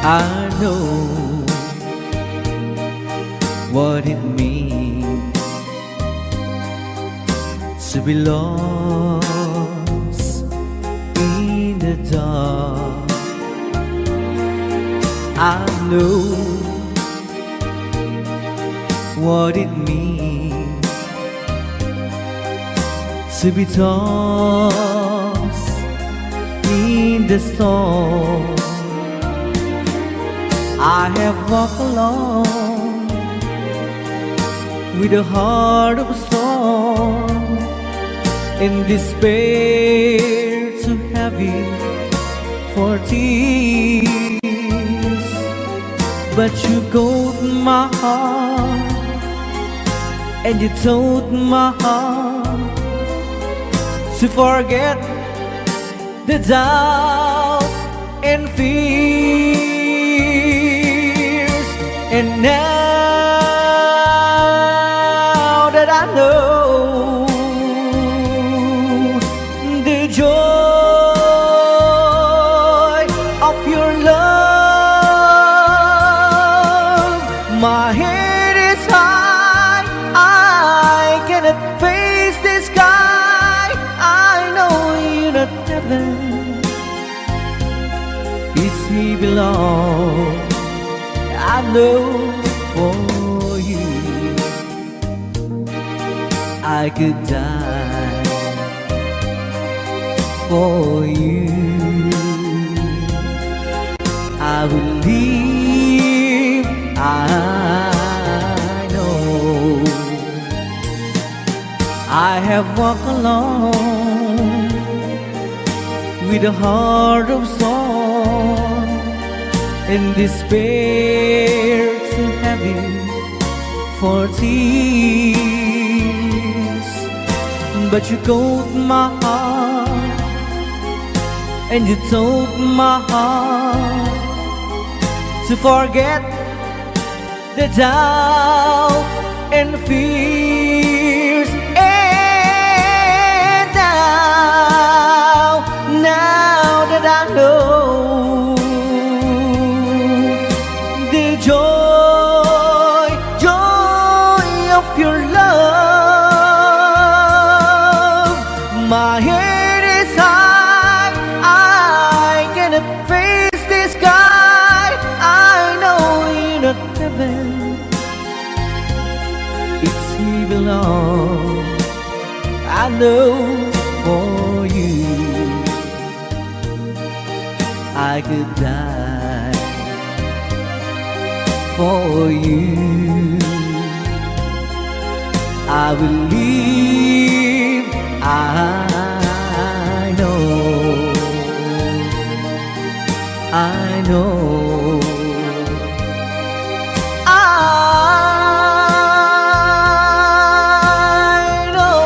I know what it means to be lost in the dark. I know what it means to be tossed in the storm. I have walked alone with a heart of stone, in despair too heavy for tears. But you caught my heart and you told my heart to forget the doubt and fears. And now that I know the joy of your love, my head is high, I cannot face the sky. I know you're not heaven, peace he belongs. I know for you I could die for you. I will live, I know. I have walked alone with a heart of stone, in despair too heavy for tears. But you caught my heart and you told my heart to forget the doubt and fears. And now that I know the joy of your love, my head is high, I cannot face the sky. I know you're not heaven, it's he belongs. I know for you I could die for you. I will live, I know, I know, I know.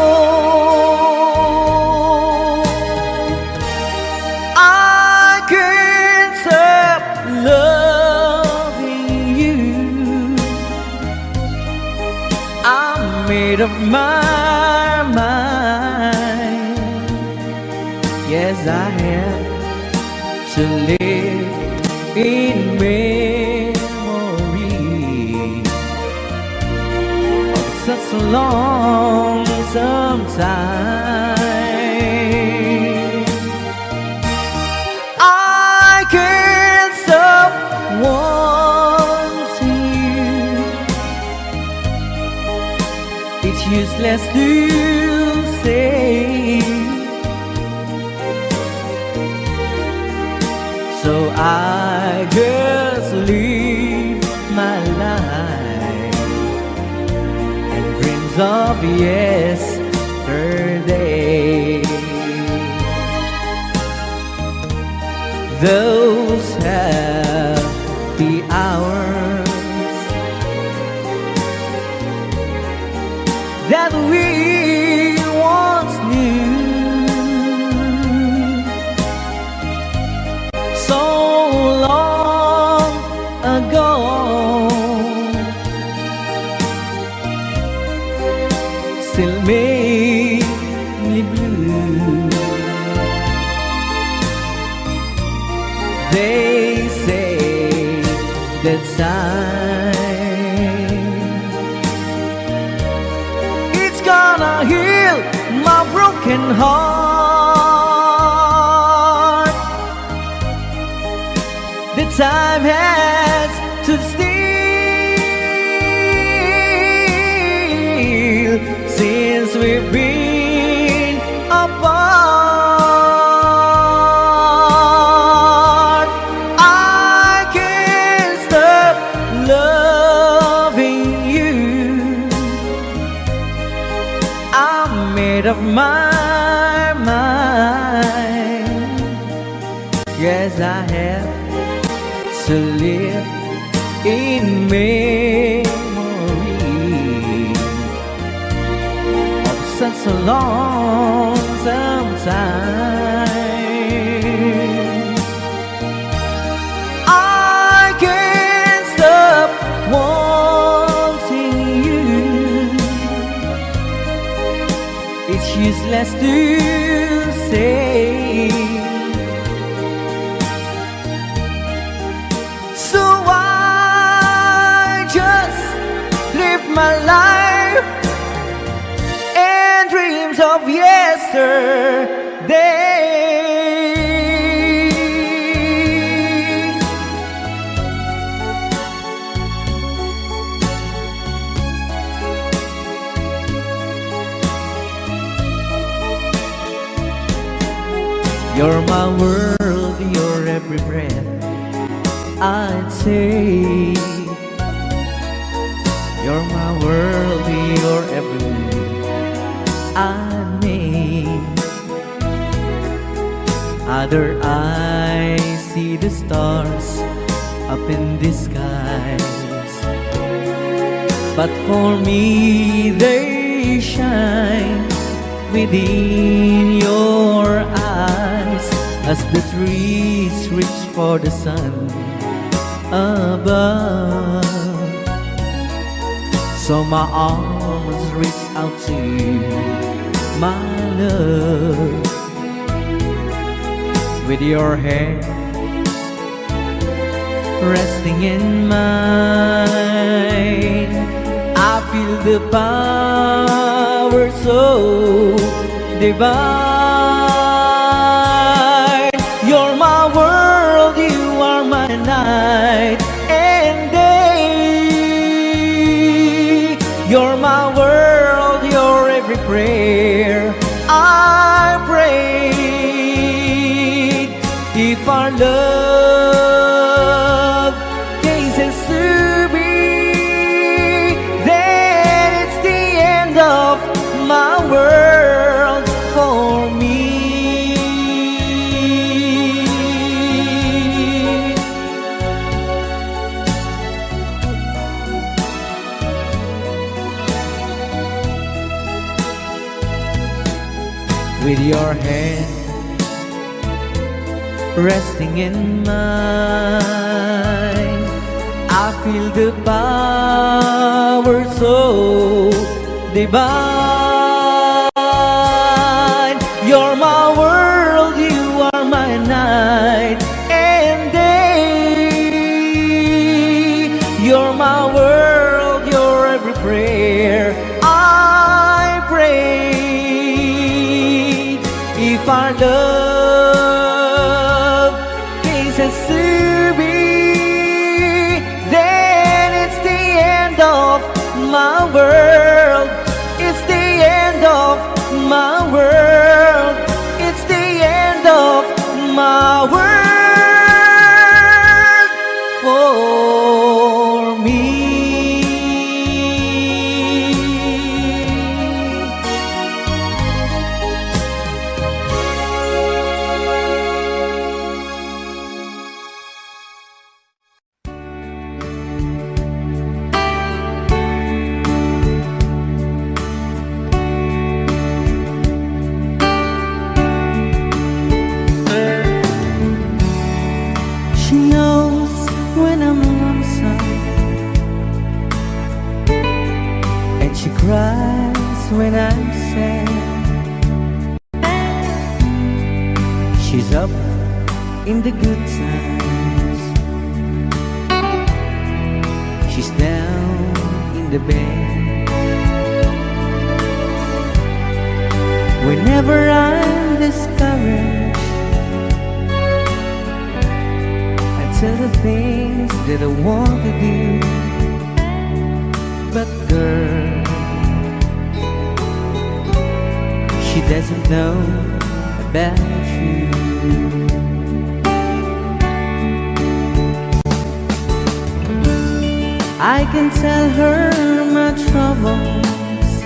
I can't stop loving you. I'm made up my mind. Yes, I have to live in memory of such a lonesome time. I can't stop wanting you. It's useless to say, so I just live my life and dreams of yesterday. Those happy hours that we once knew, so long ago, still make me blue. They say that time. It's gonna heal my broken heart. The time has to steal since we've been apart. I can't stop loving you. I'm made up my mind. Yes, I have to live in memory of such a long time. I can't stop wanting you. It's useless to say. So I just live my life and dreams of yesterday. You're my world, your every breath I'd say. You're my world, your every move I make. Other eyes see the stars up in the skies, but for me they shine within your eyes as the trees reach for the sun above. So my arms reach out to you, my love. With your hand resting in mine, I feel the power so divine. You're my world, you are my night and day. You're my world, your every prayer I prayed. If our love cases to be, then it's the end of my world for me. With your hand resting in mine, I feel the power so divine. You're my world, you are my night and day. You're my world, your every prayer I pray. If our love cases to be, then it's the end of my world. It's the end of my world. It's the end of my world for me. She knows when I'm lonesome, and she cries when I'm sad. She's up in the good times she's down in the bed. Whenever I'm discouraged, I tell the things that I want to do. But girl, she doesn't know about you. I can tell her my troubles,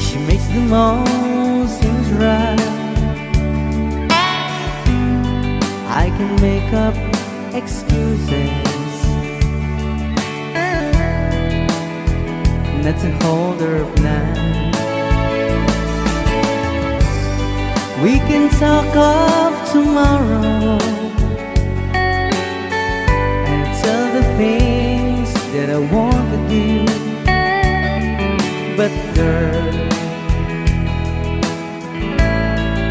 she makes them all seems right. I can make up excuses not to hold her of night. We can talk of tomorrow and tell the things that I want to do. But girl,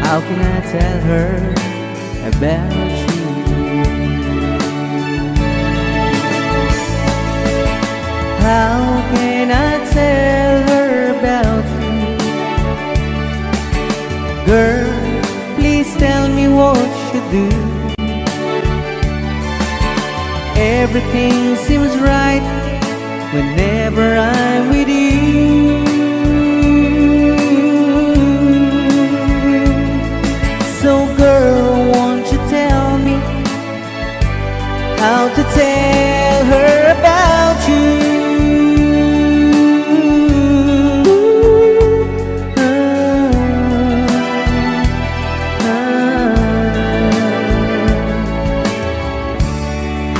how can I tell her about you? How can I tell her about you? Girl, please tell me what you do. Everything seems right whenever I'm with you. So girl, won't you tell me how to tell her about you?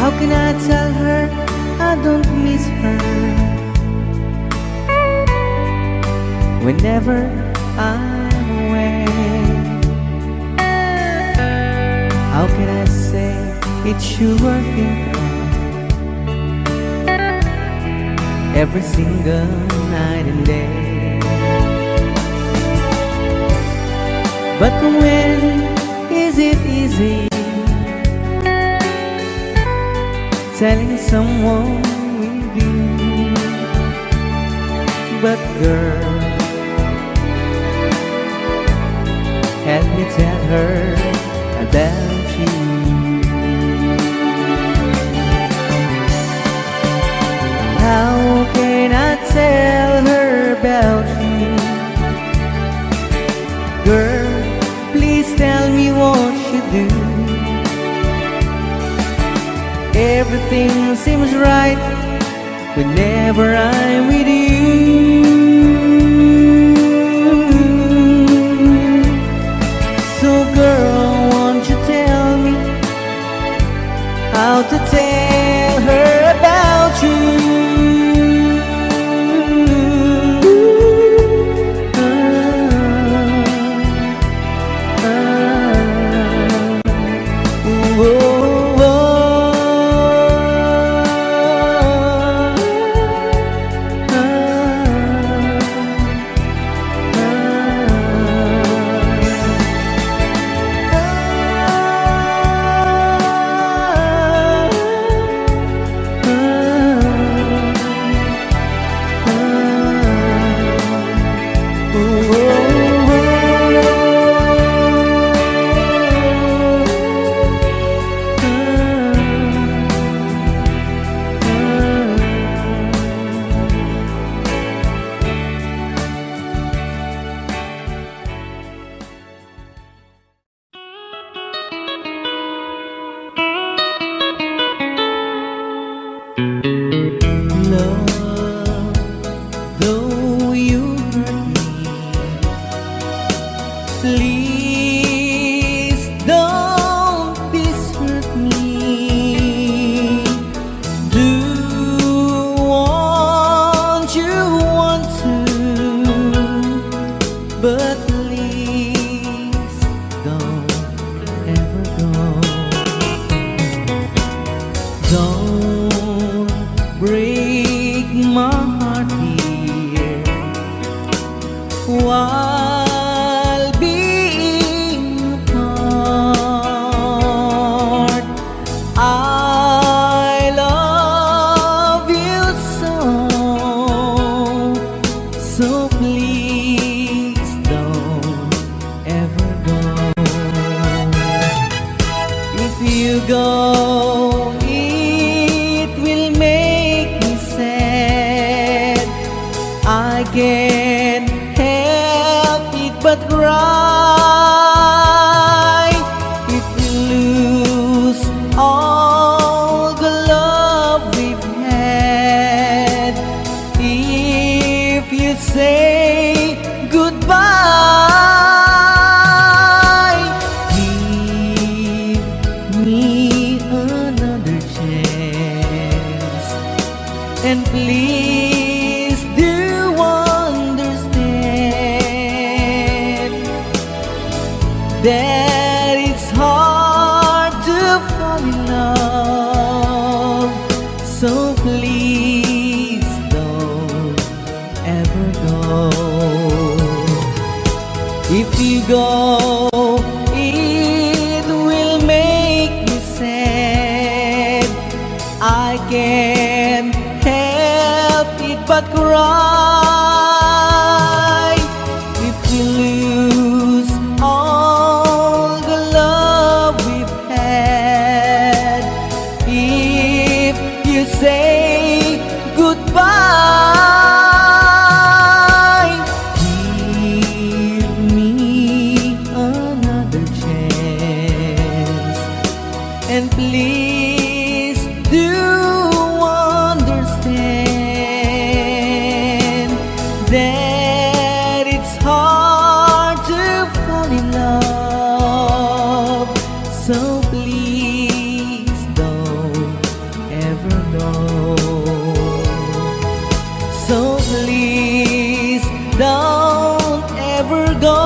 How can I tell her I don't miss her whenever I'm away? How can I say it's you I think of every single night and day? But when is it easy telling someone with you? But girl, help me tell her about you. How can I tell her about you? Girl, please tell me what you do. Everything seems right whenever I'm with you. So girl, won't you tell me how to tell her about you? If you go, it will make me sad. I can't help it but cry. If we lose all the love we've had, if you say goodbye, give me another chance, and please do understand that it's hard to fall in love. So please don't ever go. If you go, it will make me sad. I can't help it but cry. If we lose all the love we've had, if you say goodbye, give me another chance, and please do understand that it's hard to fall in love. So please don't ever go. So please don't ever go.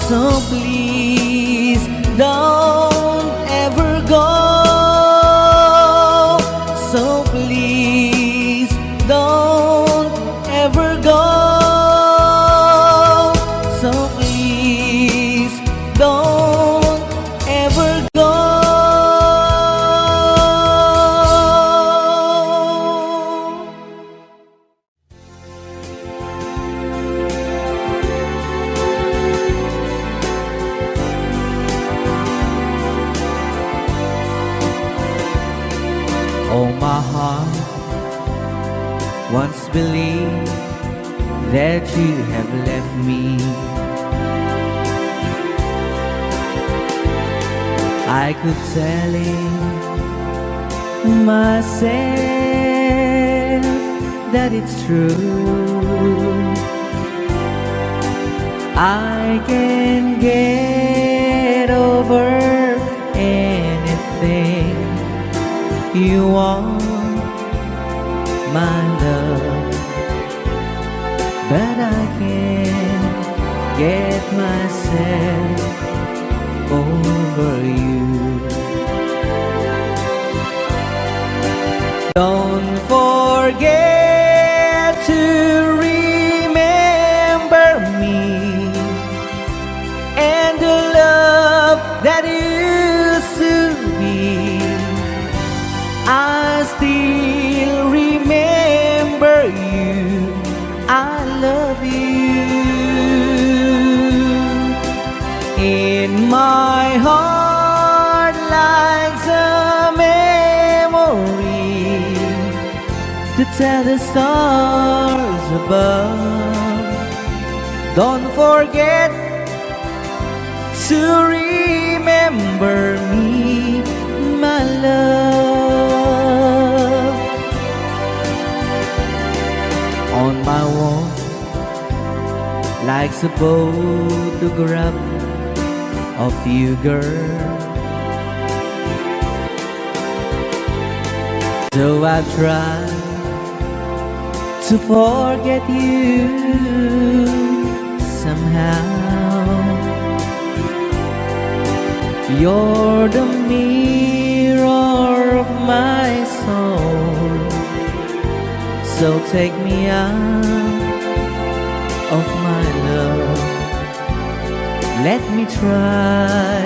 So please don't ever go. So please don't ever go. So please don't ever go. Oh, my heart once believed that you have left me. I could tell it myself that it's true. I can get over anything you want, my love, but I can't get myself over you. Don't forget to remember me and the love that used to be. I still remember you. I love you. In my heart lies a memory to tell the stars above. Don't forget to remember me, my love. On my wall likes a photograph of you, girl. So I've tried to forget you somehow. You're the mirror of my soul, so take me out of my love. Let me try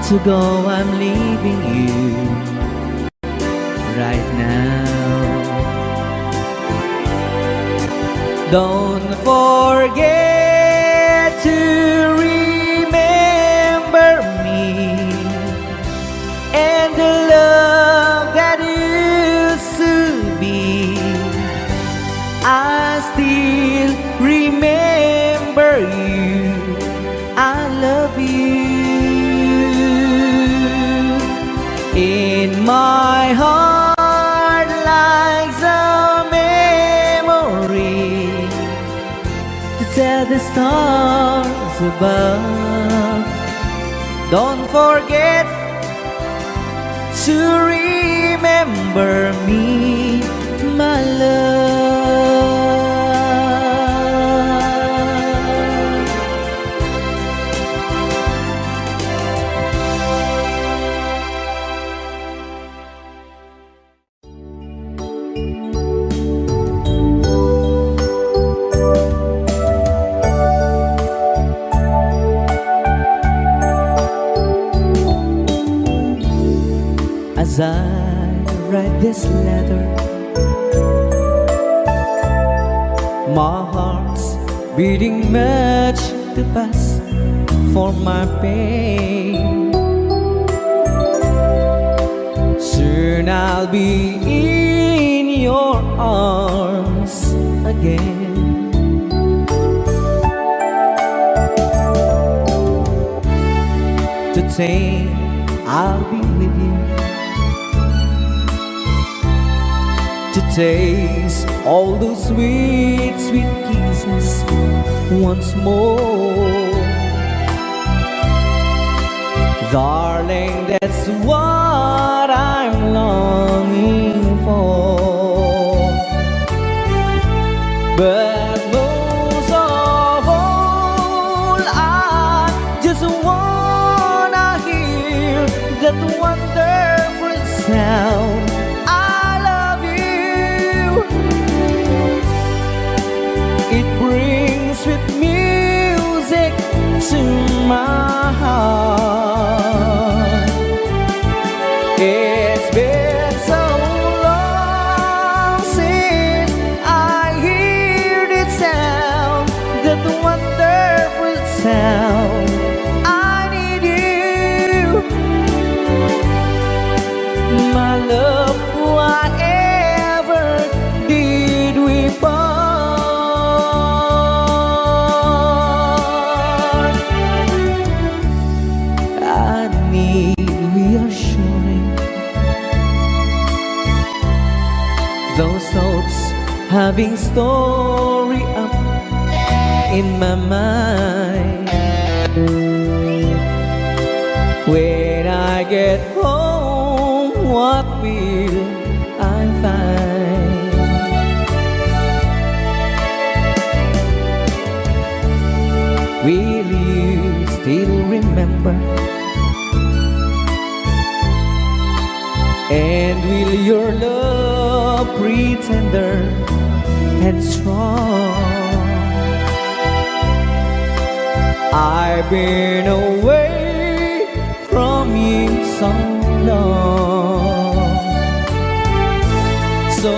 to go, I'm leaving you right now. Don't forget to remember me my heart likes a memory to tell the stars above. Don't forget to remember me, my love. As I write this letter, my heart's beating much too fast for my pain. Soon I'll be in your arms again. To think I'll be with you, to taste all those sweet, sweet kisses once more. Darling, that's what I'm longing for. But most of all, I just wanna hear that wonderful sound, it brings sweet music to my heart. It's been so long since I heard it sound, that wonderful sound. I need you, my love. Whatever did we part? I need reassuring. Those thoughts having story up in my mind. When I get home, what will I find? Will you still remember? And will your love be tender and strong? I've been away from you so long. So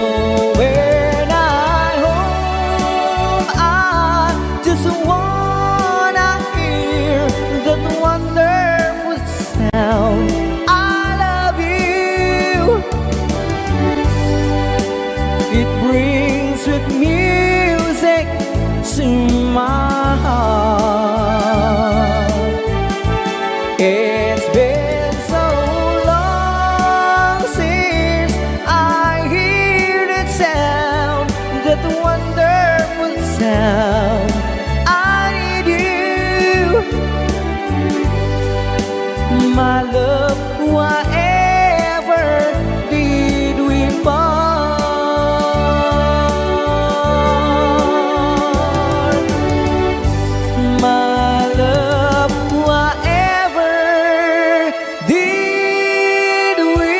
when I home, I just wanna hear that wonderful sound. I love you. It brings sweet music to my heart. It's been so long since I hear that sound, that wonderful sound. I need you, my love. Whatever did we part? My love, whatever did we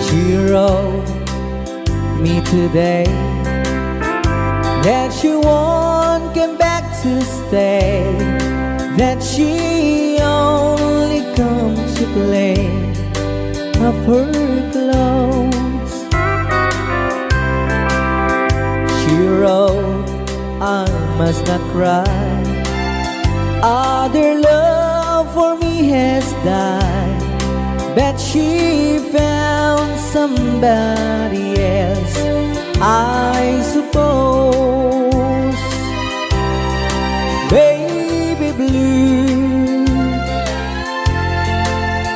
She wrote me today that she won't come back to stay, that she only comes to play of her clothes. She wrote, I must not cry. Other love for me has died, but she found somebody else, I suppose. Baby blue,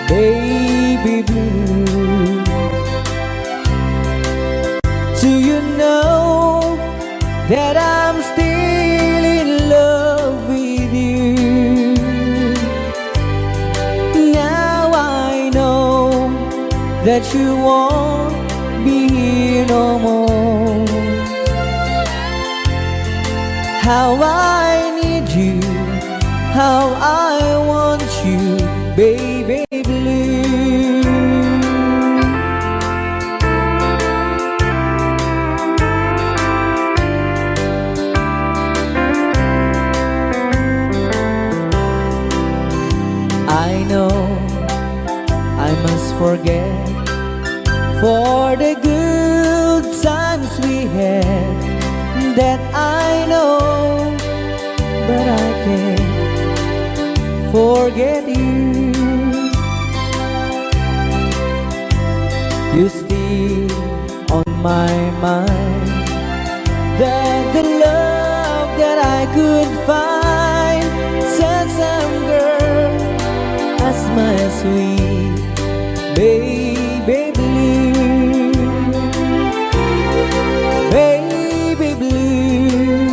baby blue, do you know that I'm still in love with you? Now I know that you won't be here no more. How I need you, how I want you, baby blue. I know I must forget for the good times we had, that I know, but I can't forget you. You still on my mind, that the love that I could find, said some girl as my sweet baby blue, baby blue,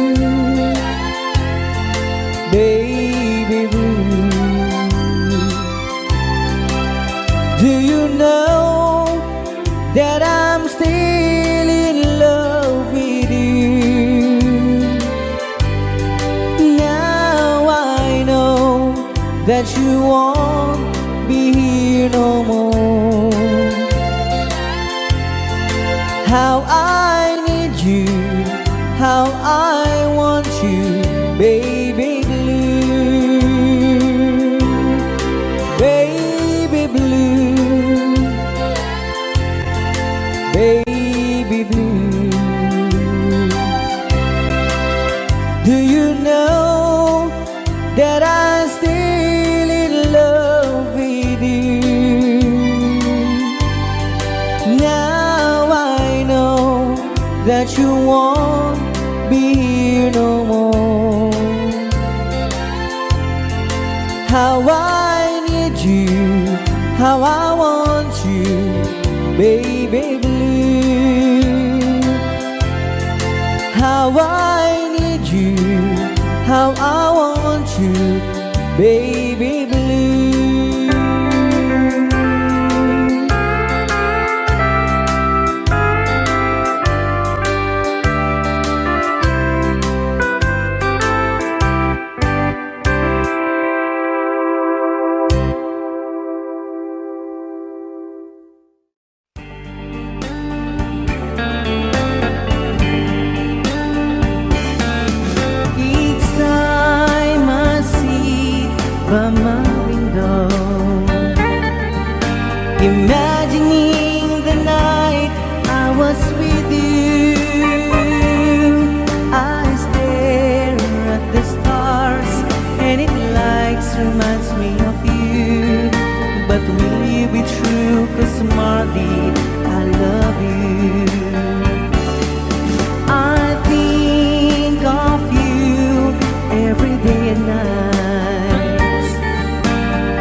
baby blue. Do you know that I'm still in love with you? Now I know that you won't be here no more. How I need you, how I want you, baby blue, baby blue, baby blue. Do you know that I'm still in love with you? Now I know that you won't be here no more. How I need you, how I want you, baby blue. How I need you, how I want you, baby blue. Each time I see by my window, imagining the night I was with you, I stare at the stars and it likes reminds me of you. But will you be true? 'Cause Marley, I love you. I think of you every day and night,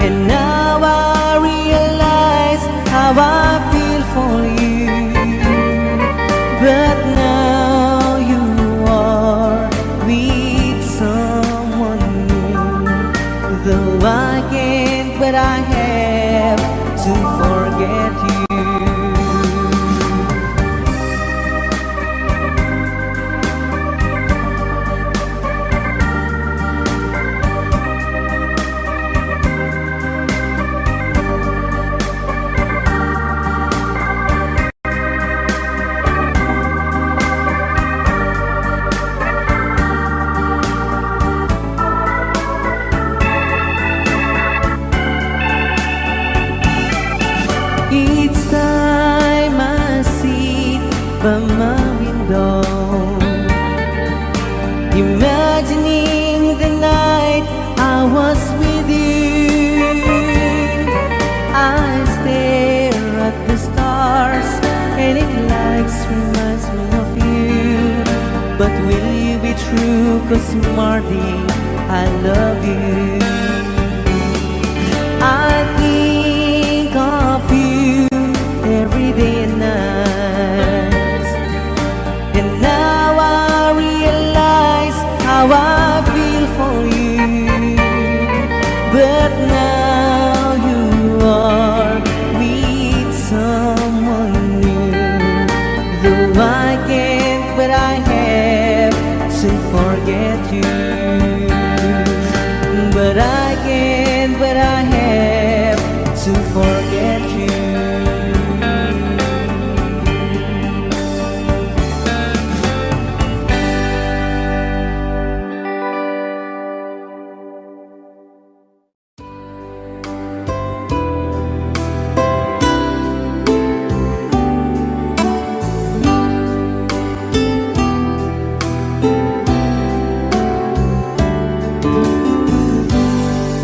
and now I realize how I feel for you. But now you are with someone new, though I can't, but I have to forget you. Each time I sit by my window, imagine true, 'cause Marty, I love you. I think of you every day and night, and now I realize how I feel for you. But now you are with someone new. Though I can't, but I have to forget you. But I can't, but I have to forget you.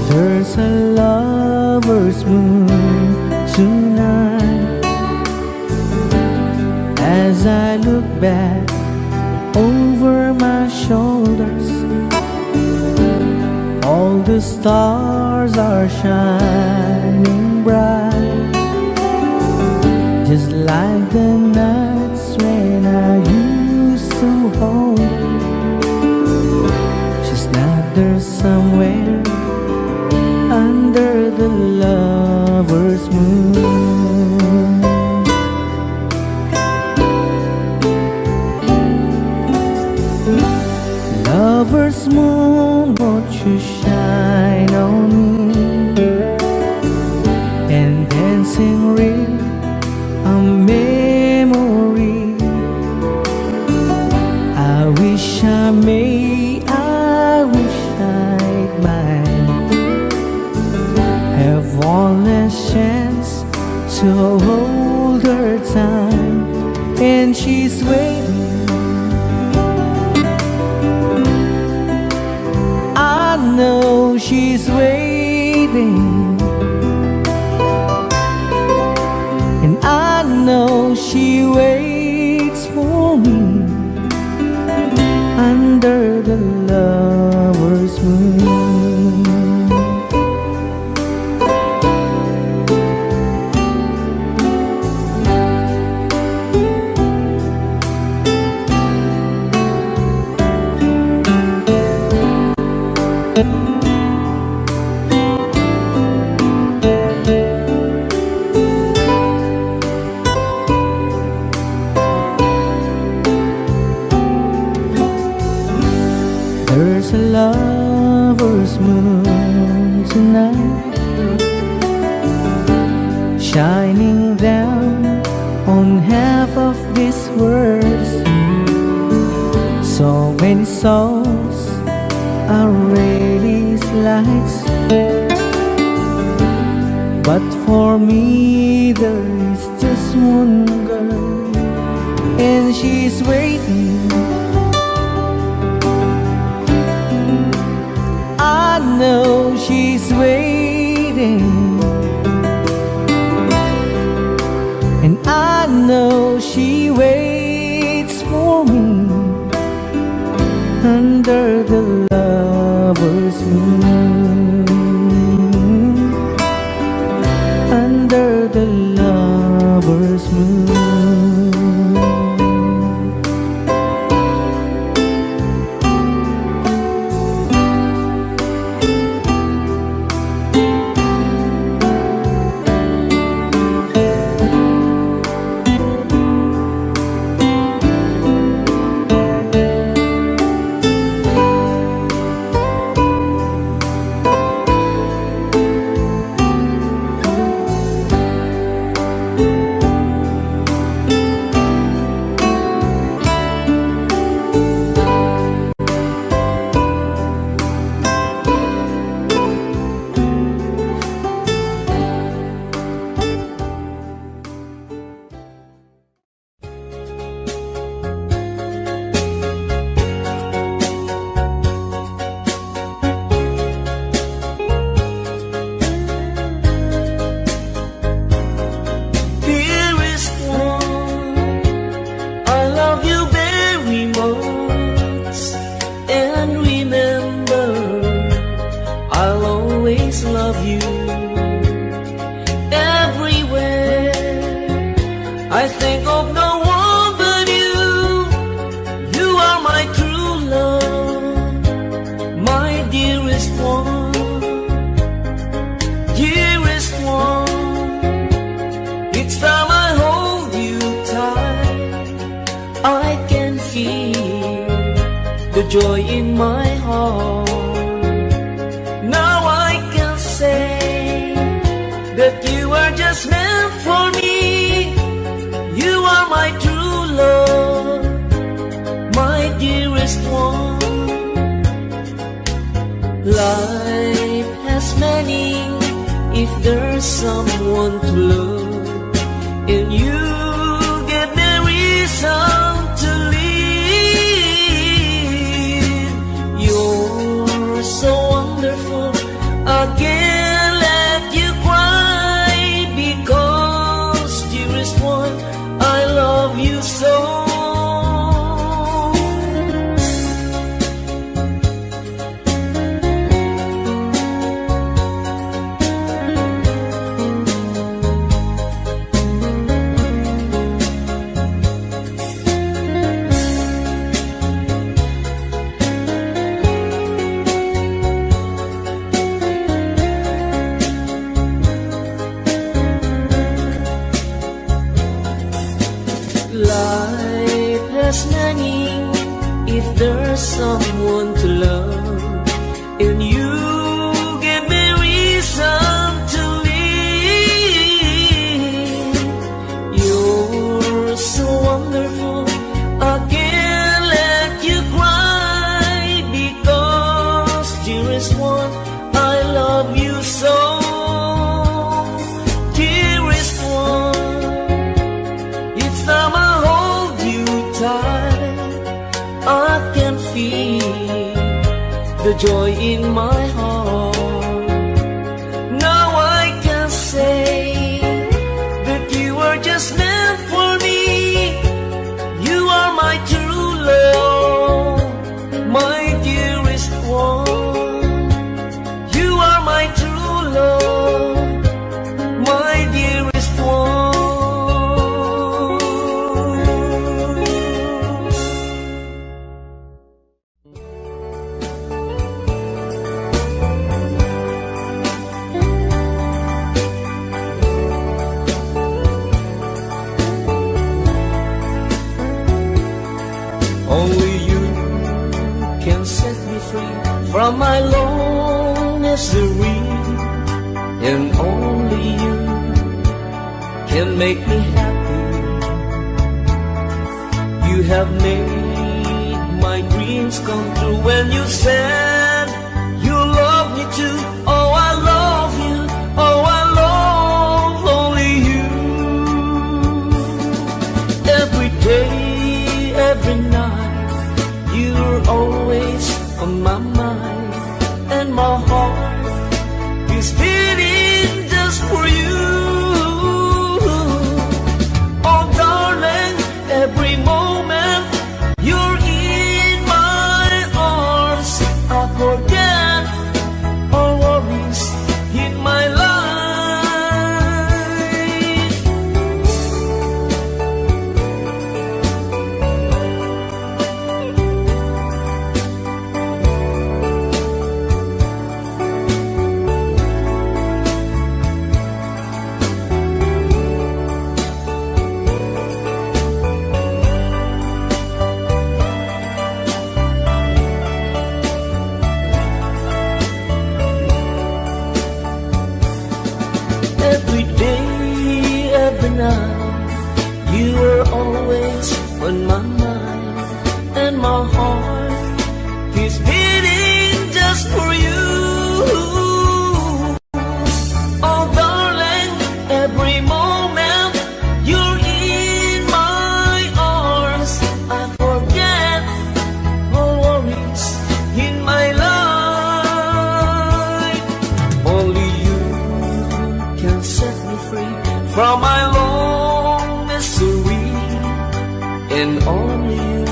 There's a lover's moon tonight. As I look back over my shoulders, all the stars are shining bright, just like the nights when I used to hold you. She's not there somewhere under the lover's moon. Lover's moon, won't you shine on me and dancing real a memory. I wish I may, I wish I'd mind, have one last chance to hold her time, and she's waiting. I know she's waiting, and I know she waits for me under the lover's moon. There's a lover's moon tonight, shining down on half of this world. So many souls are really lights, but for me there is just one girl, and she's waiting. I know she's waiting, and I know she waits for me under the lover's moon, under the lover's moon. I can feel the joy in my heart. Now I can say that you are just meant for me. You are my true love, my dearest one. Life has meaning if there's someone to love, and you give me reason to live. You're so wonderful, I can't let you cry, because dearest one, I love you so. Life has meaning if there's someone to love, and you give me reason to live. You're so wonderful, I can't let you cry, because dearest one, I love you so. Dearest one, each time I hold you tight, I can feel the joy in my heart. Now I can say that you are just meant for me. You are my true love, my dearest one. You are my true love, my dearest one. Only you can set me free from my long misery, and only you can make me happy. You have made my dreams come true when you said you love me too. Oh, I love you. Oh, I love only you. Every day, every night, you're always on my mind, and my heart is beating just for you. Oh darling, every moment you're in my arms, I forget all worries in my life. Every day, every night, you are always on my mind, and my heart is beating just for you. Oh darling, every moment you're in my arms, I forget all worries in my life. Only you can set me free from my long misery, and only you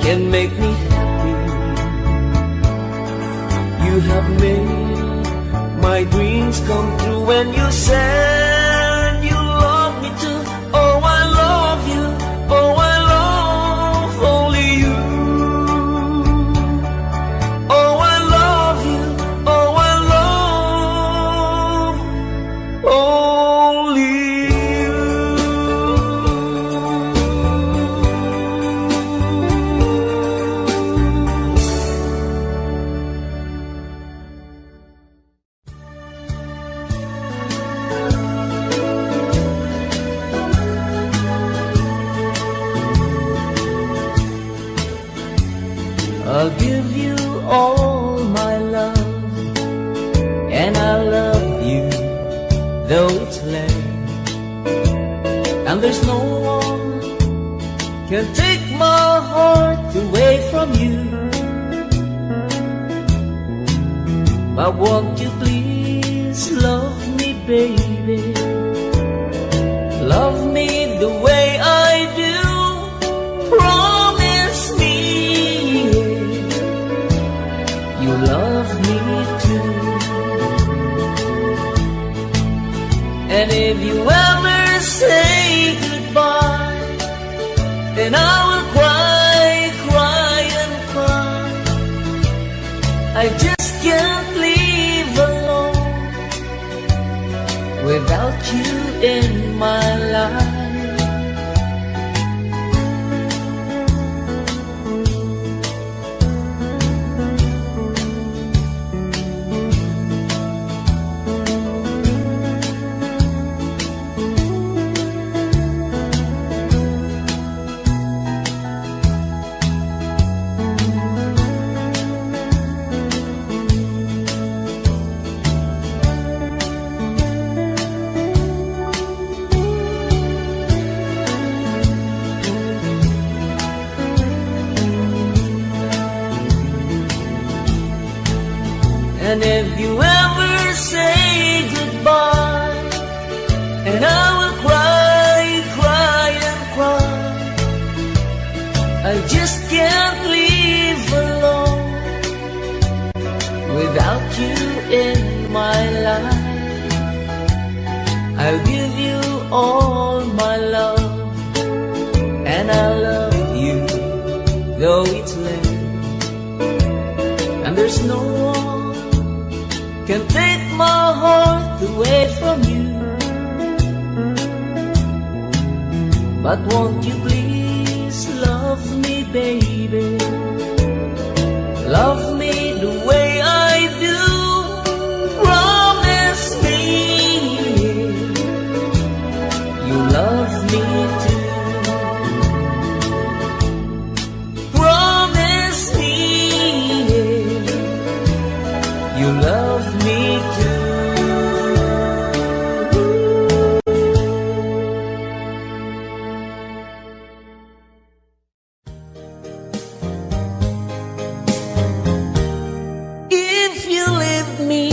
can make me happy. You have made my dreams come true when you said you love me too. Oh, I love you. Oh, I love only you. Oh, I love you. Oh, I love only you. I'll give you all my love, and I love you though it's late, and there's no one can take my heart away from you. But won't you please love me, baby? Love me the way I do. Promise me you love me too. And if you ever say goodbye, then I will cry, cry and cry. I just can't live alone without you in my life. And if you ever say goodbye, and I will cry, cry and cry, I just can't live alone without you in my life. I'll give you all my love, and I love you though it's late, and there's no one can take my heart away from you. But won't you please love me, baby? Love me the way I do. Promise me you love me too. Promise me you love me too. If you leave me,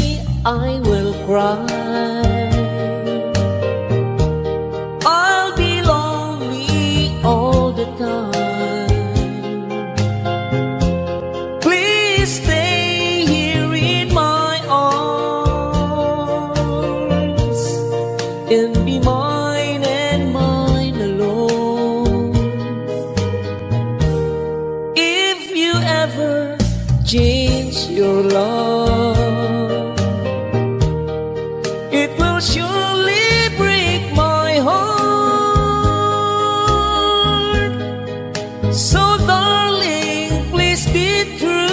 I will cry. I'll be lonely all the time. Please stay here in my arms and be mine and mine alone. If you ever change your love, it will surely break my heart. So darling, please be true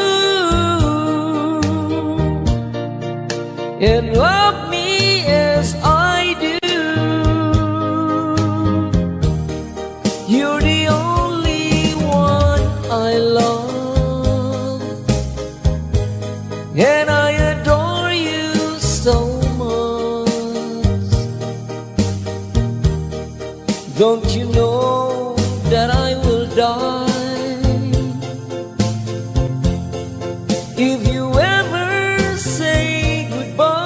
and love me as I do. You're the only one I love, and I adore you so much. Don't you know that I will die if you ever say goodbye?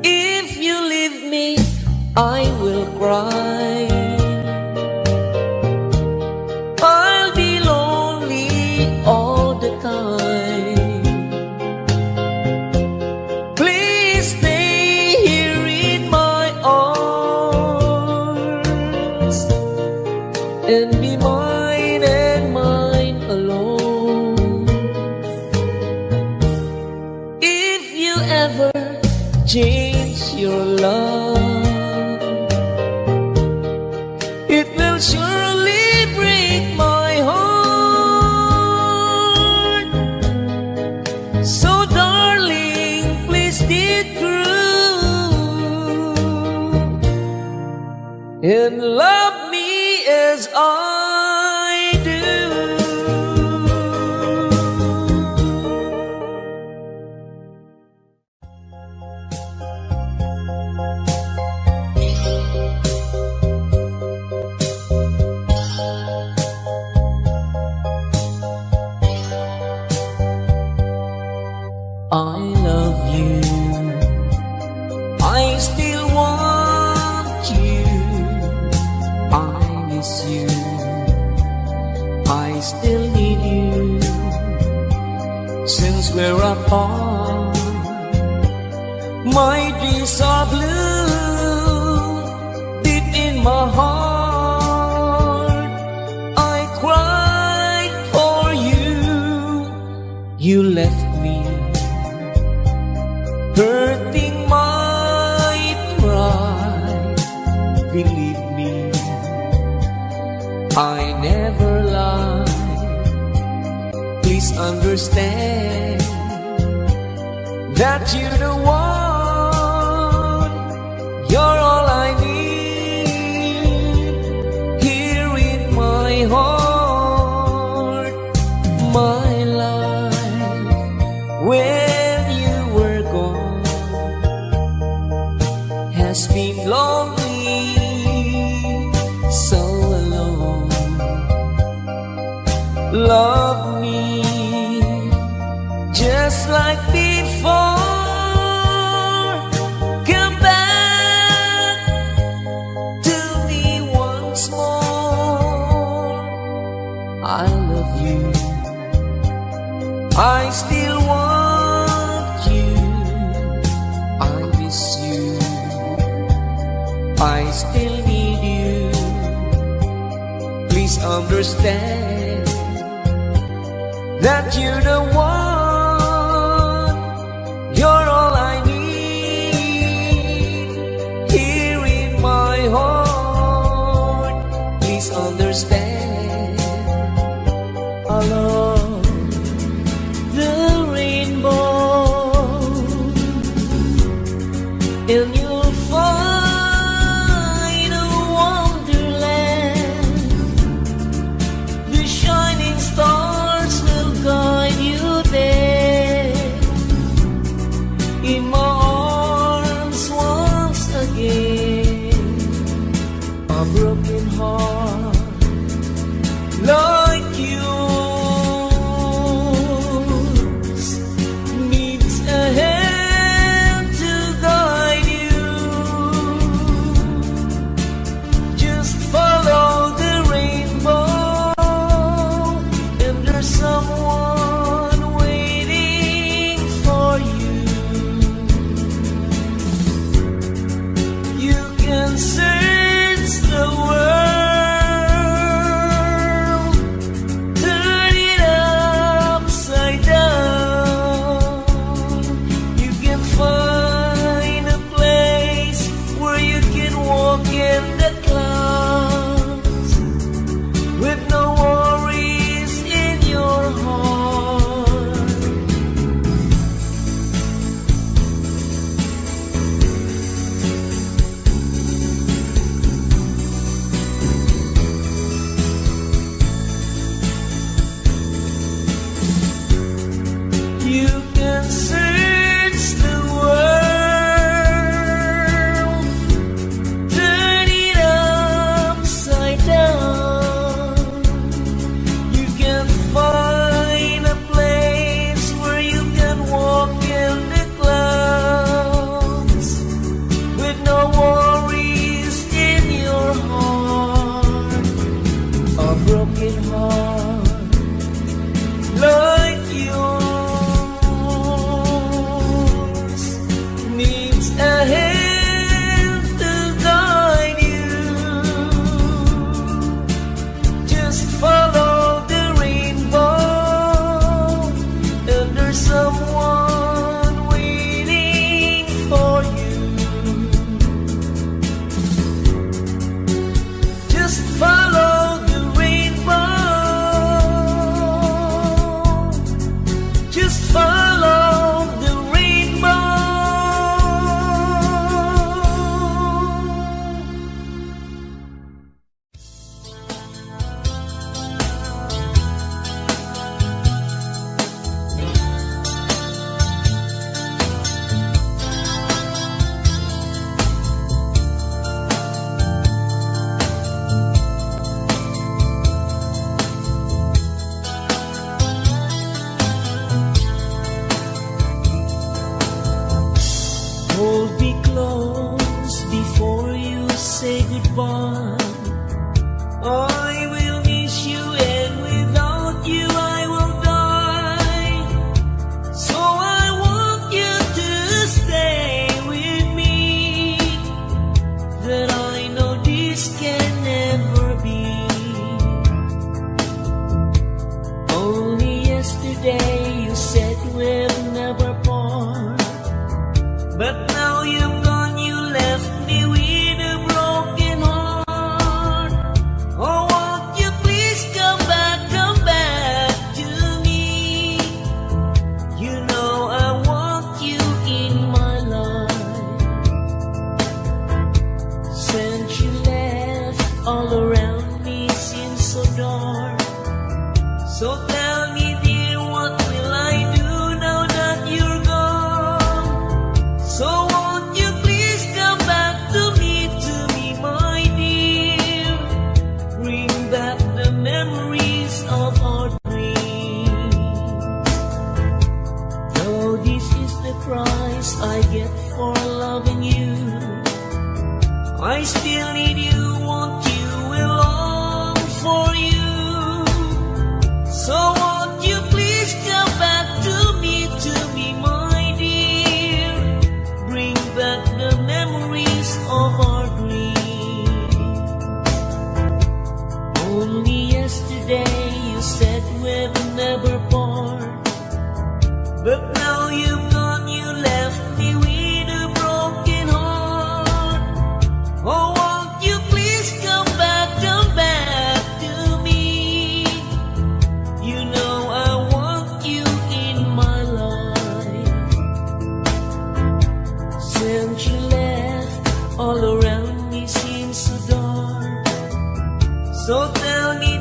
If you leave me, I will cry. I'll be lonely all the time. Please stay here in my arms and be mine and mine alone. If you ever change your love, it will surely break my heart. So darling, please be true and love me as I do. on. My dreams are blue, deep in my heart. I cried for you. You left me, hurting my pride. Believe me, I never lied. Please understand that you're the one. You're all I need here in my heart. My life, when you were gone, has been lonely, so alone. Love me just like before. Come back to me once more. I love you, I still want you. I miss you, I still need you. Please understand that you're the one. You're all I need here in my heart. Please understand. Along the rainbow, and you'll find a wonderland. The shining stars will guide you there. In my arms once again, a broken heart like yours needs a hand to guide you. Just follow the rainbow, and there's someone waiting for you. You can search the world, turn it upside down. You can find a place where you can walk in the clouds with no worries in your heart. You can search the world, turn it upside down. You can find a place where you can walk in the clouds with no worries in your heart. A broken heart like yours needs a hand to guide you. Just follow the rainbow, and there's someone waiting for you. Just follow the rainbow. Just follow the rainbow. never be. Only yesterday you said we'll never part, but now you've gone, you left me with a broken heart. Oh, won't you please come back to me? You know I want you in my life. Since you left, all around me seems so dark. So tell me, dear, what will I do now that you're gone? So won't you please come back to me, my dear? Bring back the memories of our dreams. Though this is the price I get for loving you, I still need you, want you, will long for you. So won't you please come back to me, my dear? Bring back the memories of our dreams. Only yesterday you said we'll never part, but now you've gone, you left me with a broken heart. Oh, won't you please come back to me? You know I want you in my life. Since you left, all around me seems so dark. So tell me,